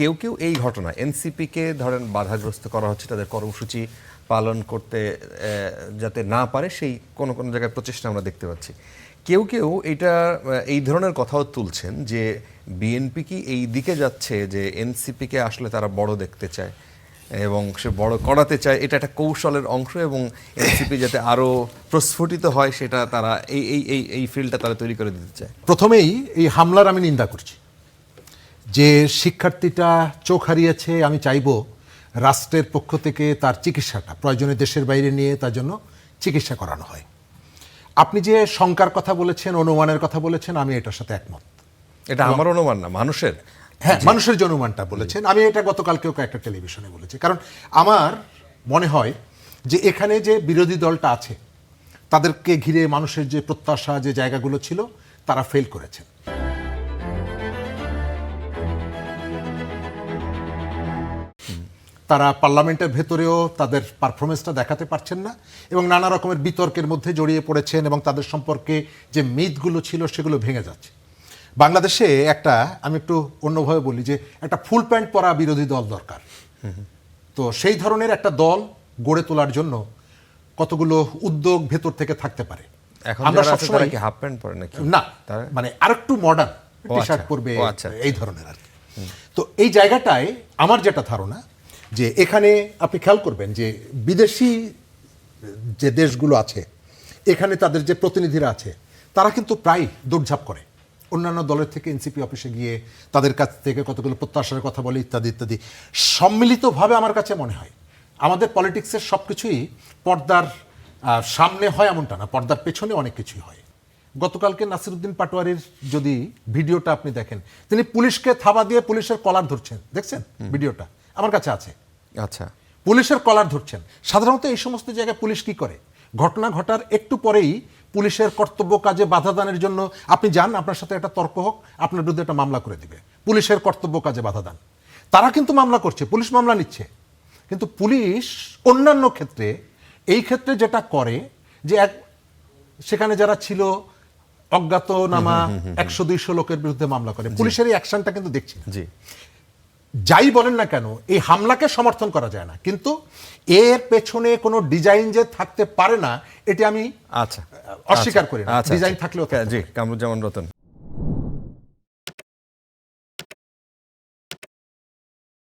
কেউ কেউ এই ঘটনা এনসিপিকে ধরেন বাধাগ্রস্ত করা হচ্ছে, তাদের কর্মসূচি পালন করতে যাতে না পারে সেই কোন কোন জায়গায় প্রচেষ্টা আমরা দেখতে পাচ্ছি। কেউ কেউ এটা এই ধরনের কথাও তুলছেন যে বিএনপি কি এই দিকে যাচ্ছে যে এনসিপিকে আসলে তারা বড় দেখতে চায় এবং সে বড় করাতে চায়, এটা একটা কৌশলের অংশ এবং এনসিপি যাতে আরও প্রস্ফুটিত হয় সেটা তারা এই এই এই এই ফিল্ডটা তারা তৈরি করে দিতে চায়। প্রথমেই এই হামলার আমি নিন্দা করছি। যে শিক্ষার্থীটা চোখ হারিয়েছে, আমি চাইব রাষ্ট্রের পক্ষ থেকে তার চিকিৎসাটা প্রয়োজনে দেশের বাইরে নিয়ে তার জন্য চিকিৎসা করানো হয়। আপনি যে শঙ্কার কথা বলেছেন, অনুমানের কথা বলেছেন, আমি এটার সাথে একমত। এটা আমার অনুমান না, মানুষের। হ্যাঁ, মানুষের যে অনুমানটা বলেছেন, আমি এটা গতকালকেও একটা টেলিভিশনে বলেছি। কারণ আমার মনে হয় যে এখানে যে বিরোধী দলটা আছে তাদেরকে ঘিরে মানুষের যে প্রত্যাশা, যে জায়গাগুলো ছিল, তারা ফেল করেছেন। তারা পার্লামেন্টের ভেতরেও তাদের পারফরমেন্সটা দেখাতে পারছেন না এবং নানা রকমের বিতর্কের মধ্যে জড়িয়ে পড়েছেন এবং তাদের সম্পর্কে যে মিথগুলো ছিল সেগুলো ভেঙে যাচ্ছে। বাংলাদেশে একটা, আমি একটু অন্যভাবে বলি, যে একটা ফুল প্যান্ট পরা বিরোধী দল দরকার। তো সেই ধরনের একটা দল গড়ে তোলার জন্য কতগুলো উদ্যোগ ভেতর থেকে থাকতে পারে। আমরা সবসময় কি হাফ প্যান্ট পরে নাকি? না, মানে আরেকটু মডার্ন টি শার্ট পরবে, এই ধরনের আর কি। তো এই জায়গাটায় আমার যেটা ধারণা, যে এখানে আপনি খেয়াল করবেন যে বিদেশি যে দেশগুলো আছে এখানে তাদের যে প্রতিনিধিরা আছে তারা কিন্তু প্রায় দৌড়ঝাঁপ করে অন্যান্য দলের থেকে এনসিপি অফিসে গিয়ে তাদের কাছ থেকে কতগুলো প্রত্যাশার কথা বলে, ইত্যাদি ইত্যাদি। সম্মিলিতভাবে আমার কাছে মনে হয় আমাদের পলিটিক্সের সব কিছুই পর্দার সামনে হয় এমনটা না, পর্দার পেছনে অনেক কিছুই হয়। গতকালকে নাসিরউদ্দিন পাটোয়ারির যদি ভিডিওটা আপনি দেখেন, তিনি পুলিশকে থাবা দিয়ে পুলিশের কলার ধরছেন, দেখছেন ভিডিওটা? আমার কাছে আছে। আচ্ছা, পুলিশের কলার ধরছেন। সাধারণত এই সমস্ত জায়গায় পুলিশ কি করে? ঘটনা ঘটার একটু পরেই পুলিশের কর্তব্য কাজে বাধা দানের জন্য আপনি যান, আপনার সাথে একটা তর্ক হোক, আপনার বিরুদ্ধে একটা মামলা করে দিবে। পুলিশের কর্তব্য কাজে বাধা দান। তারা কিন্তু মামলা করছে, পুলিশ মামলা নিচ্ছে। কিন্তু পুলিশ অন্যান্য ক্ষেত্রে, এই ক্ষেত্রে যেটা করে যে সেখানে যারা ছিল অজ্ঞাতনামা 100-200 লোকের বিরুদ্ধে মামলা করে। পুলিশের এই অ্যাকশনটা কিন্তু দেখছি। জি, যাই বলেন না কেন, এই হামলাকে সমর্থন করা যায় না, কিন্তু এর পেছনে কোনো ডিজাইন যে থাকতে পারে না এটি আমি অস্বীকার করি না। ডিজাইন থাকলেও। জি, কামরুজ্জামান রতন।